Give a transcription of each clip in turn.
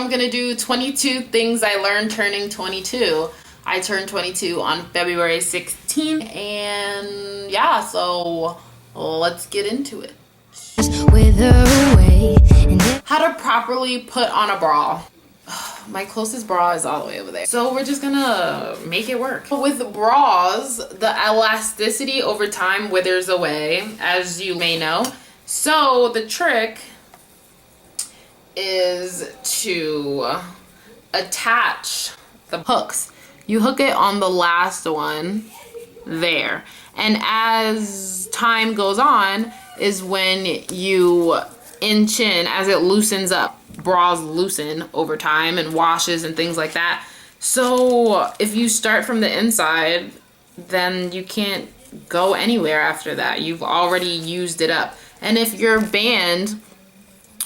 I'm gonna do 22 things I learned turning 22. I turned 22 on February 16th, and yeah, so let's get into it. How to properly put on a bra. My closest bra is all the way over there, so we're just gonna make it work. With bras, the elasticity over time withers away, as you may know. So the trick is to attach the hooks. You hook it on the last one there, and as time goes on is when you inch in, as it loosens up. Bras loosen over time and washes and things like that. So if you start from the inside, then you can't go anywhere after that. You've already used it up. And if your band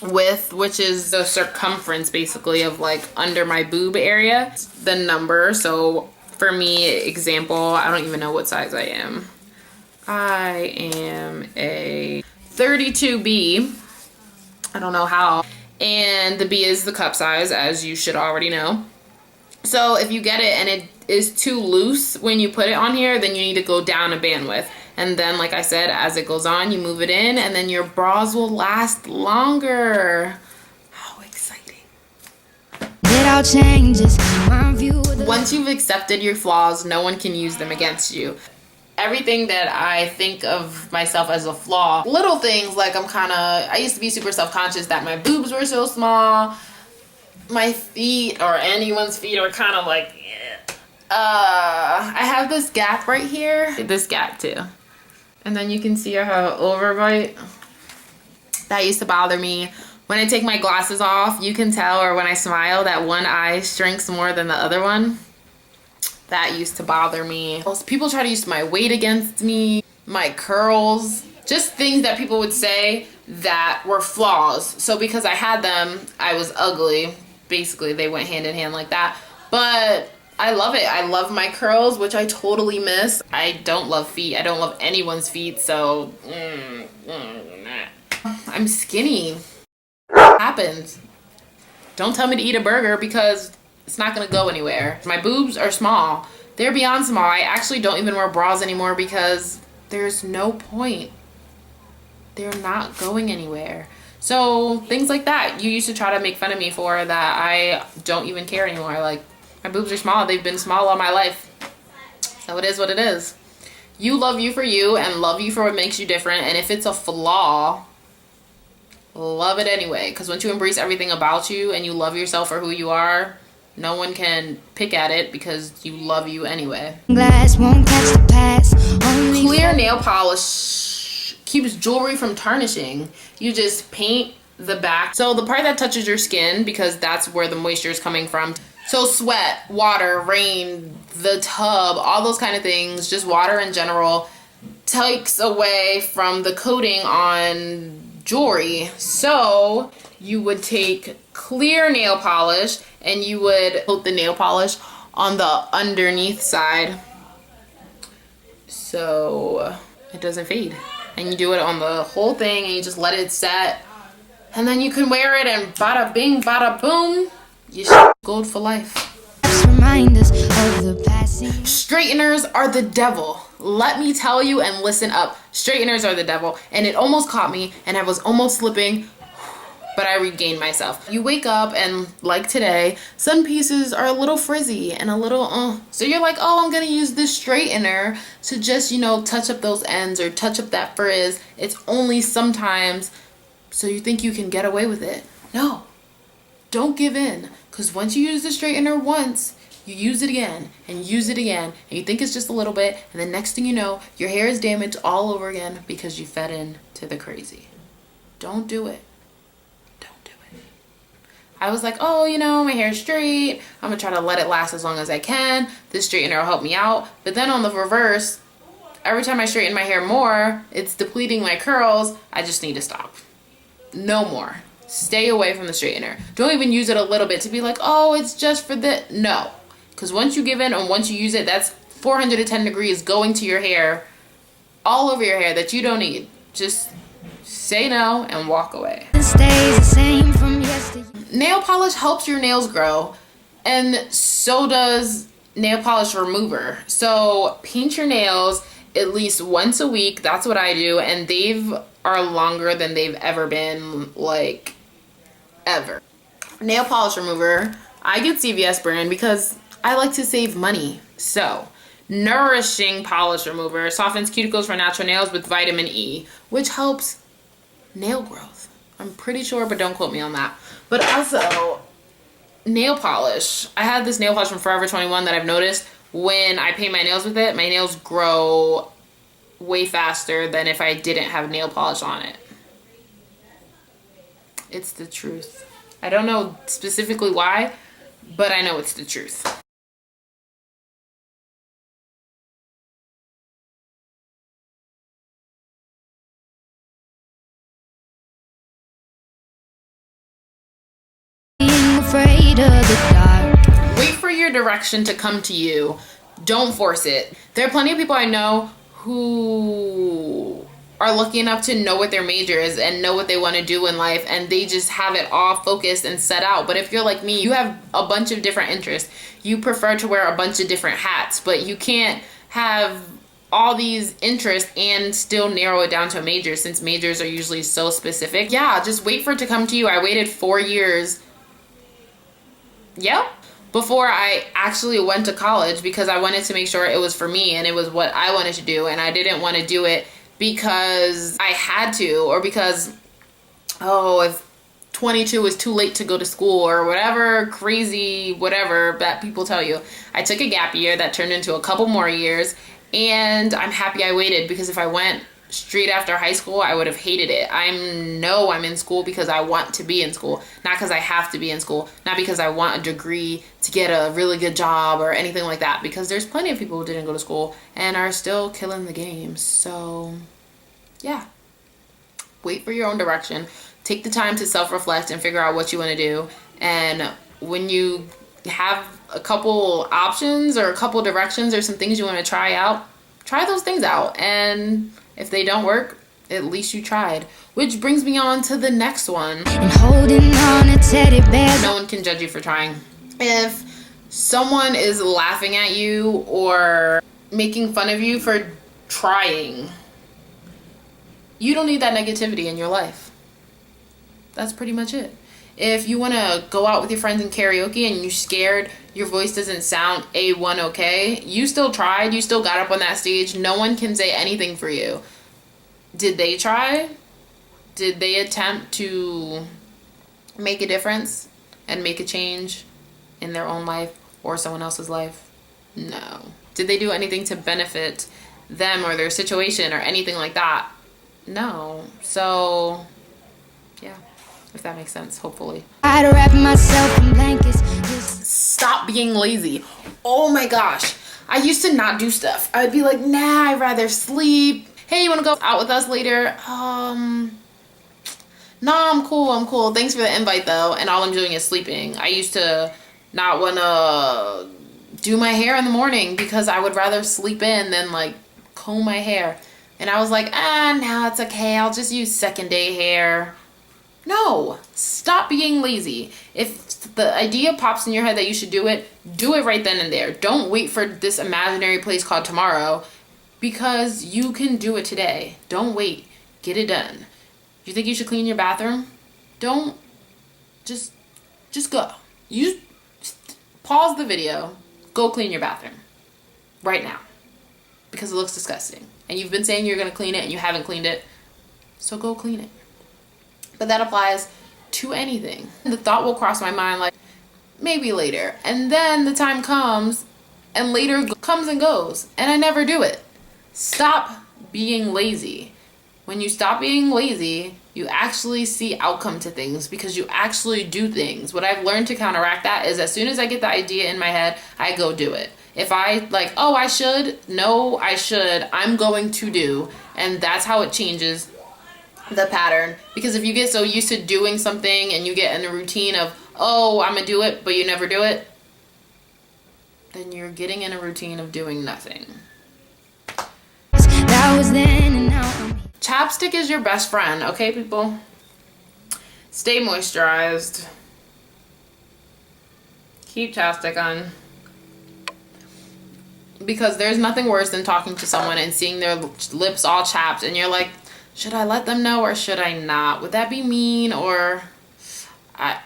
width, which is the circumference basically of like under my boob area, the number. So for me, example, I don't even know what size I am. I am a 32B. I don't know how. And the B is the cup size, as you should already know. So if you get it and it is too loose when you put it on here, then you need to go down a bandwidth. And then, like I said, as it goes on, you move it in, and then your bras will last longer. How exciting. Once you've accepted your flaws, no one can use them against you. Everything that I think of myself as a flaw, little things like I used to be super self-conscious that my boobs were so small, my feet or anyone's feet are kind of like, I have this gap right here, this gap too. And then you can see I have an overbite. That used to bother me. When I take my glasses off, you can tell, or when I smile, that one eye shrinks more than the other one. That used to bother me. People try to use my weight against me, my curls, just things that people would say that were flaws. So because I had them, I was ugly. Basically, they went hand in hand like that. But I love it. I love my curls, which I totally miss. I don't love feet. I don't love anyone's feet, so I'm skinny. What happens? Don't tell me to eat a burger because it's not gonna go anywhere. My boobs are small. They're beyond small. I actually don't even wear bras anymore because there's no point. They're not going anywhere. So things like that, you used to try to make fun of me for, that I don't even care anymore. Like, my boobs are small. They've been small all my life. So it is what it is. You love you for you and love you for what makes you different. And if it's a flaw, love it anyway. Because once you embrace everything about you and you love yourself for who you are, no one can pick at it because you love you anyway. Glass won't catch the pass. Clear nail polish keeps jewelry from tarnishing. You just paint the back. So the part that touches your skin, because that's where the moisture is coming from. So sweat, water, rain, the tub, all those kind of things, just water in general, takes away from the coating on jewelry. So you would take clear nail polish and you would coat the nail polish on the underneath side so it doesn't fade. And you do it on the whole thing and you just let it set. And then you can wear it and bada bing, bada boom, you should gold for life. Straighteners are the devil. Let me tell you, and listen up. Straighteners are the devil. And it almost caught me and I was almost slipping, but I regained myself. You wake up and, like today, some pieces are a little frizzy and a little so you're like, oh, I'm gonna use this straightener to just, you know, touch up those ends or touch up that frizz. It's only sometimes, so you think you can get away with it. No, don't give in. Because once you use the straightener once, you use it again and use it again, and you think it's just a little bit, and the next thing you know, your hair is damaged all over again because you fed in to the crazy. Don't do it. Don't do it. I was like, oh, you know, my hair's straight. I'm going to try to let it last as long as I can. This straightener will help me out. But then on the reverse, every time I straighten my hair more, it's depleting my curls. I just need to stop. No more. Stay away from the straightener. Don't even use it a little bit to be like, oh, it's just for the, no. Because once you give in and once you use it, that's 410 degrees going to your hair, all over your hair that you don't need. Just say no and walk away. nail polish helps your nails grow, and so does nail polish remover. So paint your nails at least once a week. That's what I do, and they've are longer than they've ever been, like ever. Nail polish remover, I get CVS brand because I like to save money. So nourishing polish remover softens cuticles for natural nails with vitamin E, which helps nail growth. I'm pretty sure, but don't quote me on that. But also nail polish. I had this nail polish from Forever 21 that I've noticed when I paint my nails with it, my nails grow way faster than if I didn't have nail polish on it. It's the truth. I don't know specifically why, but I know it's the truth. Afraid of the dark. Wait for your direction to come to you. Don't force it. There are plenty of people I know who are lucky enough to know what their major is and know what they want to do in life, and they just have it all focused and set out. But if you're like me, you have a bunch of different interests. You prefer to wear a bunch of different hats, but you can't have all these interests and still narrow it down to a major, since majors are usually so specific. Yeah, just wait for it to come to you. I waited 4 years. Yep. Before I actually went to college, because I wanted to make sure it was for me and it was what I wanted to do, and I didn't want to do it because I had to, or because, oh, if 22 was too late to go to school, or whatever crazy whatever that people tell you. I took a gap year that turned into a couple more years, and I'm happy I waited, because if I went straight after high school, I would have hated it. I'm in school because I want to be in school, not because I have to be in school, not because I want a degree to get a really good job or anything like that, because there's plenty of people who didn't go to school and are still killing the game. So yeah, wait for your own direction. Take the time to self-reflect and figure out what you want to do. And when you have a couple options or a couple directions or some things you want to try out, try those things out. And if they don't work, at least you tried. Which brings me on to the next one. And holding on a teddy bear. No one can judge you for trying. If someone is laughing at you or making fun of you for trying, you don't need that negativity in your life. That's pretty much it. If you want to go out with your friends in karaoke and you're scared your voice doesn't sound A1 okay, you still tried, you still got up on that stage. No one can say anything for you. Did they try? Did they attempt to make a difference and make a change in their own life or someone else's life? No. Did they do anything to benefit them or their situation or anything like that? No. So yeah, if that makes sense, hopefully. I'd wrap myself in blankets. Stop being lazy. Oh my gosh. I used to not do stuff. I'd be like, nah, I'd rather sleep. Hey, you want to go out with us later? No, I'm cool. Thanks for the invite though. And all I'm doing is sleeping. I used to not want to do my hair in the morning because I would rather sleep in than like comb my hair. And I was like, no, it's okay. I'll just use second day hair. No, stop being lazy. If the idea pops in your head that you should do it right then and there. Don't wait for this imaginary place called tomorrow, because you can do it today. Don't wait. Get it done. You think you should clean your bathroom? Don't. Just go. You pause the video. Go clean your bathroom right now, because it looks disgusting. And you've been saying you're going to clean it and you haven't cleaned it. So go clean it. But that applies to anything. The thought will cross my mind like, maybe later. And then the time comes, and later comes and goes, and I never do it. Stop being lazy. When you stop being lazy, you actually see outcome to things, because you actually do things. What I've learned to counteract that is, as soon as I get the idea in my head, I go do it. If I like, oh, I should, no, I should, I'm going to do. And that's how it changes the pattern. Because if you get so used to doing something and you get in a routine of, oh, I'm gonna do it, but you never do it, then you're getting in a routine of doing nothing. That was then and now. Chapstick is your best friend, okay, people? Stay moisturized. Keep chapstick on. Because there's nothing worse than talking to someone and seeing their lips all chapped and you're like, should I let them know or should I not? Would that be mean? Or I'm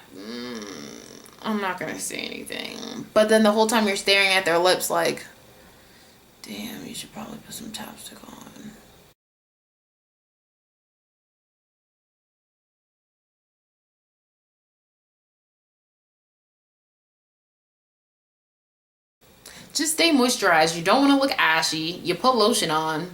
not gonna say anything. But then the whole time you're staring at their lips like, damn, you should probably put some chapstick on. Just stay moisturized. You don't want to look ashy. You put lotion on.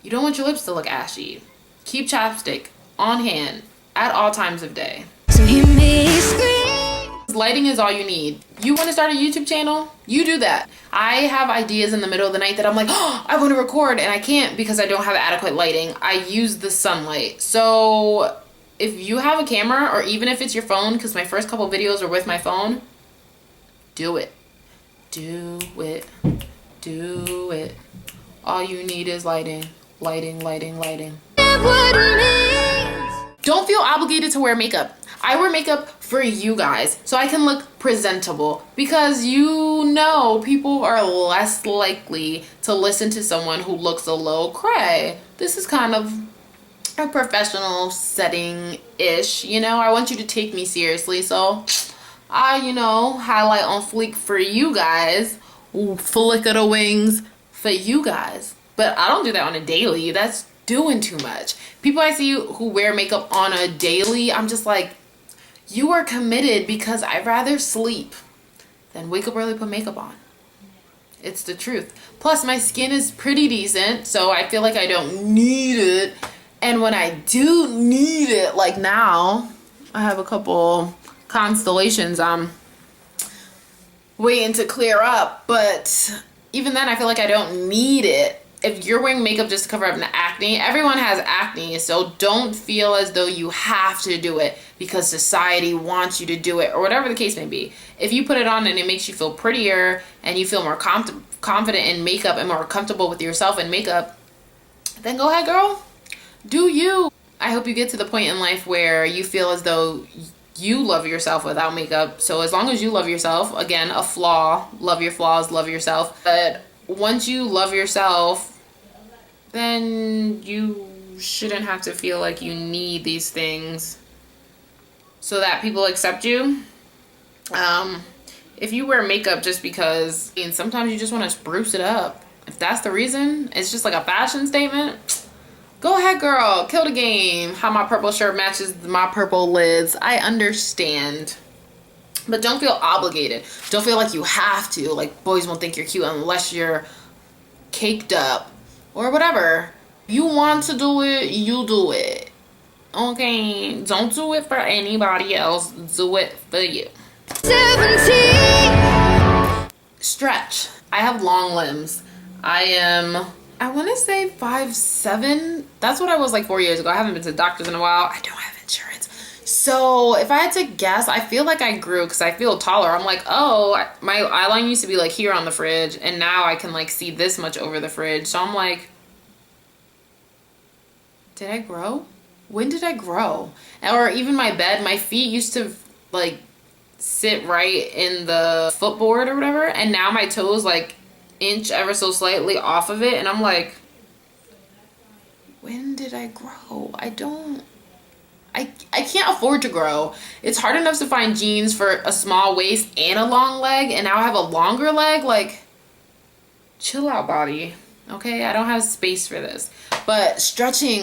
You don't want your lips to look ashy. Keep chapstick on hand at all times of day. So hear me scream. Lighting is all you need. You want to start a YouTube channel? You do that. I have ideas in the middle of the night that I'm like, oh, I want to record and I can't because I don't have adequate lighting. I use the sunlight. So if you have a camera or even if it's your phone, because my first couple videos are with my phone, do it. Do it. Do it. All you need is lighting. Lighting, lighting, lighting. Don't feel obligated to wear makeup. I wear makeup for you guys so I can look presentable because you know people are less likely to listen to someone who looks a little cray. This is kind of a professional setting-ish, you know? I want you to take me seriously, so I, highlight on fleek for you guys. Flick of the wings for you guys. But I don't do that on a daily. That's doing too much. People I see who wear makeup on a daily, I'm just like, you are committed because I'd rather sleep than wake up early, put makeup on. It's the truth. Plus, my skin is pretty decent, so I feel like I don't need it. And when I do need it, like now, I have a couple constellations I'm waiting to clear up, but even then I feel like I don't need it. If you're wearing makeup just to cover up the acne, everyone has acne, so don't feel as though you have to do it because society wants you to do it or whatever the case may be. If you put it on and it makes you feel prettier and you feel more confident in makeup and more comfortable with yourself in makeup, then go ahead, girl. Do you. I hope you get to the point in life where you feel as though you love yourself without makeup. So as long as you love yourself, again, a flaw, love your flaws, love yourself. But once you love yourself, then you shouldn't have to feel like you need these things so that people accept you. If you wear makeup just because, sometimes you just want to spruce it up. If that's the reason, it's just like a fashion statement. Go ahead, girl. Kill the game. How my purple shirt matches my purple lids. I understand. But don't feel obligated. Don't feel like you have to. Like, boys won't think you're cute unless you're caked up or whatever. You want to do it, you do it. Okay? Don't do it for anybody else. Do it for you. 17. Stretch. I have long limbs. I want to say 5'7". That's what I was like 4 years ago. I haven't been to the doctors in a while. I don't have insurance. So if I had to guess, I feel like I grew because I feel taller. I'm like, oh, my eye line used to be like here on the fridge. And now I can like see this much over the fridge. So I'm like, did I grow? When did I grow? Or even my bed, my feet used to like sit right in the footboard or whatever. And now my toes like inch ever so slightly off of it, and I'm like, when did I grow? I can't afford to grow. It's hard enough to find jeans for a small waist and a long leg, and now I have a longer leg. Like, chill out, body. Okay, I don't have space for this. But stretching,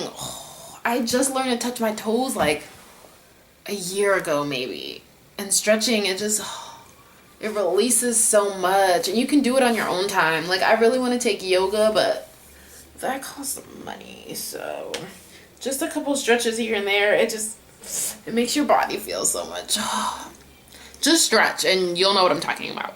I just learned to touch my toes like a year ago maybe, and stretching, it releases so much, and you can do it on your own time. Like, I really want to take yoga, but that costs some money, so just a couple stretches here and there, it makes your body feel so much. Just stretch and you'll know what I'm talking about.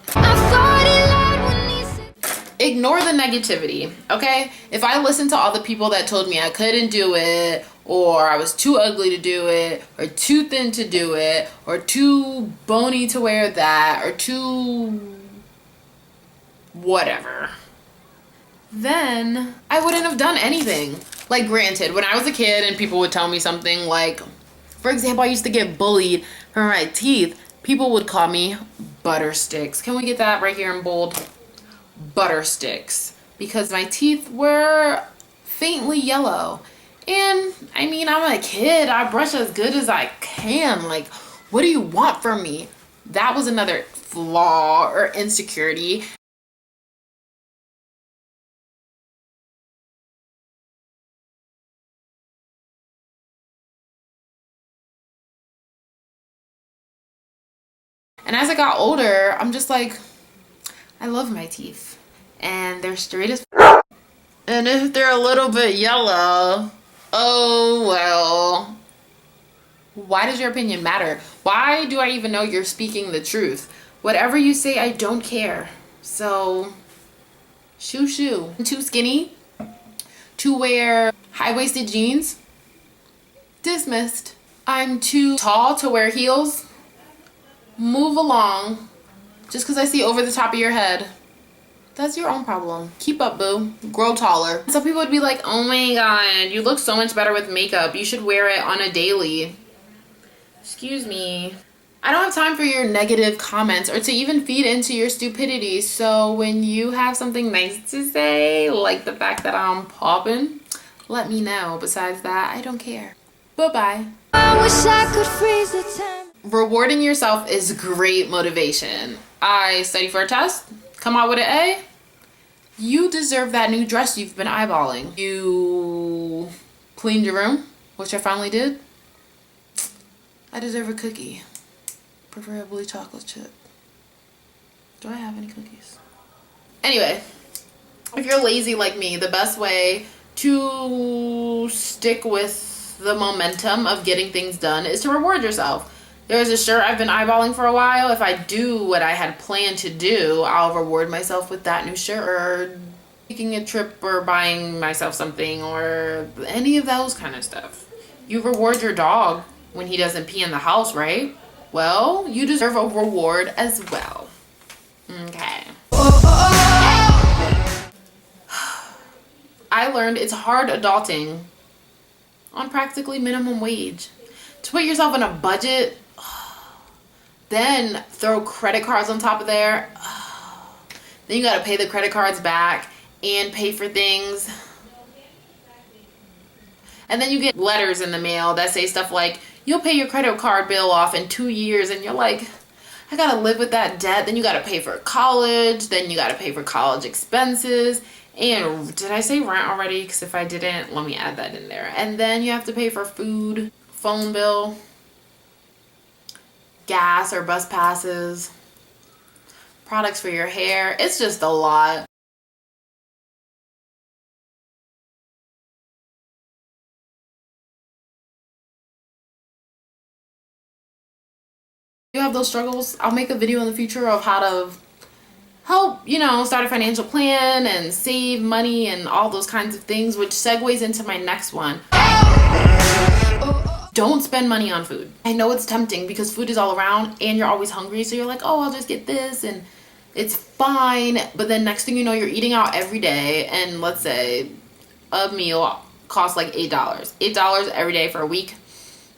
Ignore the negativity, okay? If I listen to all the people that told me I couldn't do it, or I was too ugly to do it, or too thin to do it, or too bony to wear that, or too whatever, then I wouldn't have done anything. Like, granted, when I was a kid and people would tell me something like, for example, I used to get bullied for my teeth. People would call me butter sticks. Can we get that right here in bold? Butter sticks. Because my teeth were faintly yellow. And I mean, I'm a kid. I brush as good as I can. Like, what do you want from me? That was another flaw or insecurity. And as I got older, I'm just like, I love my teeth. And they're straight as and if they're a little bit yellow, oh well. Why does your opinion matter? Why do I even know you're speaking the truth? Whatever you say, I don't care. So, shoo shoo. I'm too skinny to wear high-waisted jeans? Dismissed. I'm too tall to wear heels? Move along. Just because I see over the top of your head. That's your own problem. Keep up, boo. Grow taller. Some people would be like, oh my god, you look so much better with makeup. You should wear it on a daily. Excuse me. I don't have time for your negative comments or to even feed into your stupidity. So when you have something nice to say, like the fact that I'm popping, let me know. Besides that, I don't care. Bye-bye. I wish I could freeze the time. Rewarding yourself is great motivation. I study for a test, come out with an A. You deserve that new dress you've been eyeballing. You cleaned your room, which I finally did. I deserve a cookie, preferably chocolate chip. Do I have any cookies? Anyway, if you're lazy like me, the best way to stick with the momentum of getting things done is to reward yourself. There's a shirt I've been eyeballing for a while. If I do what I had planned to do, I'll reward myself with that new shirt or taking a trip or buying myself something or any of those kind of stuff. You reward your dog when he doesn't pee in the house, right? Well, you deserve a reward as well. Okay. I learned it's hard adulting on practically minimum wage. To put yourself on a budget, then throw credit cards on top of there. Then you gotta pay the credit cards back and pay for things. And then you get letters in the mail that say stuff like, you'll pay your credit card bill off in 2 years, and you're like, I gotta live with that debt. Then you gotta pay for college, then you gotta pay for college expenses. And did I say rent already? Because if I didn't, let me add that in there. And then you have to pay for food, phone bill, gas or bus passes, products for your hair. It's just a lot. You have those struggles, I'll make a video in the future of how to help, start a financial plan and save money and all those kinds of things, which segues into my next one. Don't spend money on food. I know it's tempting because food is all around and you're always hungry, so you're like, oh, I'll just get this and it's fine. But then next thing you know, you're eating out every day, and let's say a meal costs like $8. $8 every day for a week.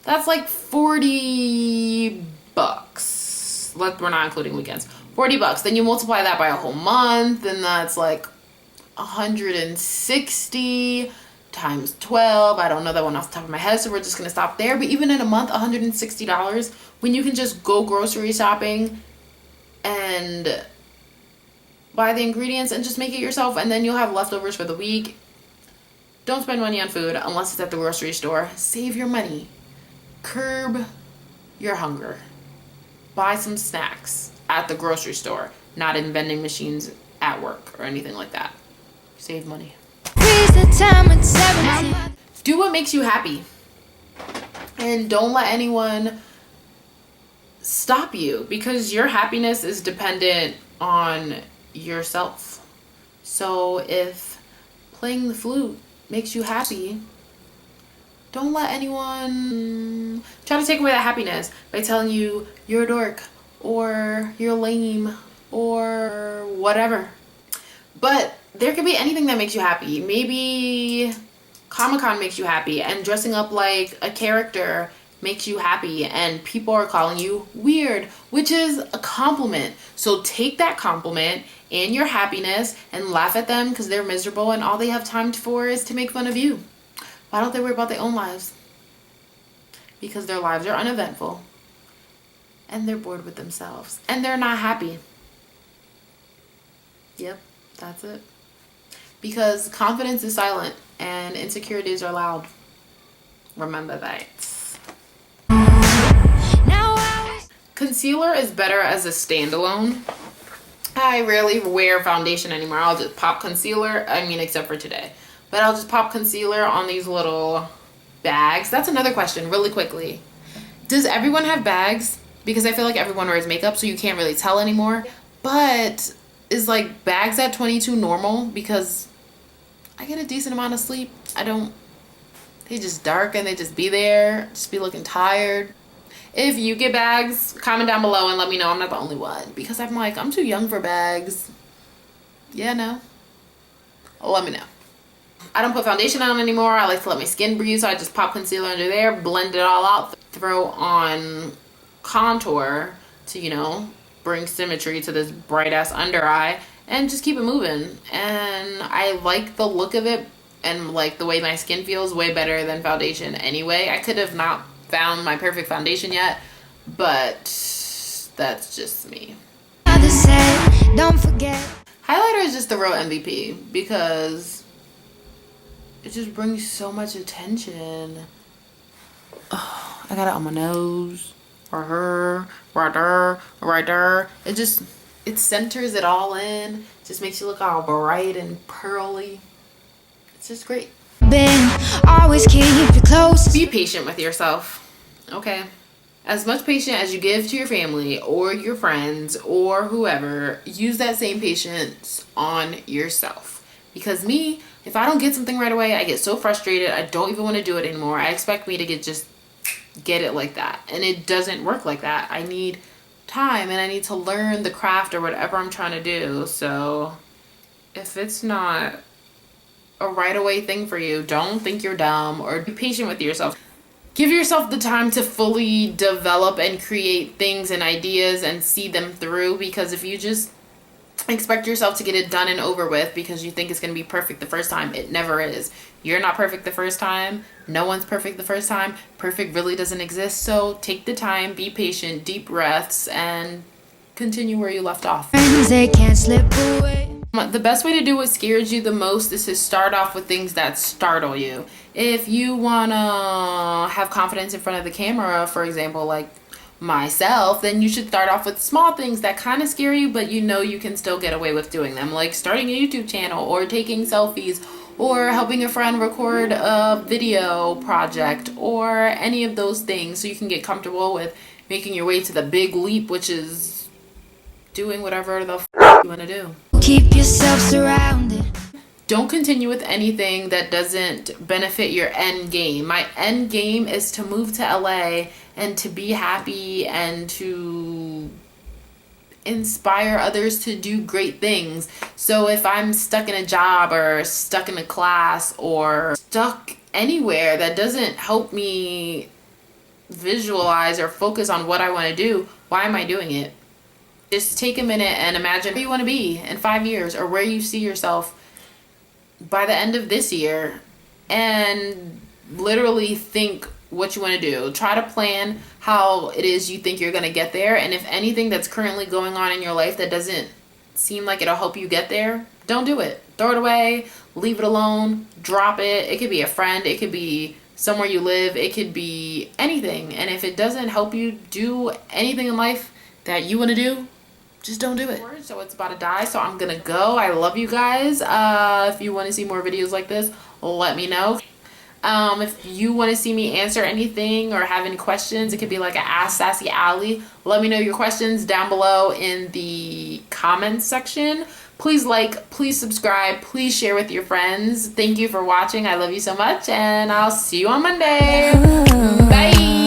That's like 40 bucks. We're not including weekends. 40 bucks. Then you multiply that by a whole month, and that's like 160 times 12. I don't know that one off the top of my head, so we're just gonna stop there. But even in a month, $160, when you can just go grocery shopping and buy the ingredients and just make it yourself, and then you'll have leftovers for the week. Don't spend money on food unless it's at the grocery store. Save your money. Curb your hunger. Buy some snacks at the grocery store, not in vending machines at work or anything like that. Save money. Do what makes you happy. And don't let anyone stop you, because your happiness is dependent on yourself. So if playing the flute makes you happy, don't let anyone try to take away that happiness by telling you you're a dork or you're lame or whatever. But there could be anything that makes you happy. Maybe Comic-Con makes you happy, and dressing up like a character makes you happy, and people are calling you weird, which is a compliment. So take that compliment and your happiness and laugh at them because they're miserable and all they have time for is to make fun of you. Why don't they worry about their own lives? Because their lives are uneventful and they're bored with themselves and they're not happy. Yep, that's it. Because confidence is silent and insecurities are loud. Remember that. Concealer is better as a standalone. I rarely wear foundation anymore. I'll just pop concealer. I mean, except for today. But I'll just pop concealer on these little bags. That's another question, really quickly. Does everyone have bags? Because I feel like everyone wears makeup, so you can't really tell anymore. But is like bags at 22 normal? Because I get a decent amount of sleep. They just dark and they just be there. Just be looking tired. If you get bags, comment down below and let me know I'm not the only one. Because I'm like, I'm too young for bags. Yeah, no. Let me know. I don't put foundation on anymore. I like to let my skin breathe, so I just pop concealer under there, blend it all out, throw on contour to, you know, bring symmetry to this bright ass under eye, and just keep it moving. And I like the look of it and like the way my skin feels way better than foundation anyway. I could have not found my perfect foundation yet, but that's just me. Don't forget. Highlighter is just the real MVP because it just brings so much attention. Oh, I got it on my nose, right here, right there, right there. It centers it all in. Just makes you look all bright and pearly. It's just great. Always keep you close. Be patient with yourself, okay? As much patience as you give to your family or your friends or whoever, use that same patience on yourself. Because me, if I don't get something right away, I get so frustrated. I don't even want to do it anymore. I expect me to get it like that. And it doesn't work like that. I need time and I need to learn the craft or whatever I'm trying to do. So if it's not a right away thing for you, don't think you're dumb, or be patient with yourself. Give yourself the time to fully develop and create things and ideas and see them through, because if you just expect yourself to get it done and over with because you think it's going to be perfect the first time, it never is. You're not perfect the first time. No one's perfect the first time. Perfect really doesn't exist. So take the time, be patient, deep breaths, and continue where you left off. They can't slip away. The best way to do what scares you the most is to start off with things that startle you. If you want to have confidence in front of the camera, for example, like myself, then you should start off with small things that kind of scare you, but you know you can still get away with doing them, like starting a YouTube channel or taking selfies or helping a friend record a video project or any of those things, so you can get comfortable with making your way to the big leap, which is doing whatever the you want to do. Keep yourself surrounded. Don't continue with anything that doesn't benefit your end game. My end game is to move to LA and to be happy and to inspire others to do great things. So if I'm stuck in a job or stuck in a class or stuck anywhere that doesn't help me visualize or focus on what I want to do, why am I doing it? Just take a minute and imagine where you want to be in 5 years, or where you see yourself by the end of this year, and literally think what you want to do. Try to plan how it is you think you're going to get there, and if anything that's currently going on in your life that doesn't seem like it'll help you get there, don't do it. Throw it away, leave it alone, drop it. It could be a friend, it could be somewhere you live, it could be anything. And if it doesn't help you do anything in life that you want to do, just don't do it. So it's about to die, so I'm gonna go. I love you guys. If you want to see more videos like this, let me know. If you want to see me answer anything or have any questions, it could be like an Ask SassyAly. Let me know your questions down below in the comments section. Please like, please subscribe, please share with your friends. Thank you for watching. I love you so much, and I'll see you on Monday. Bye.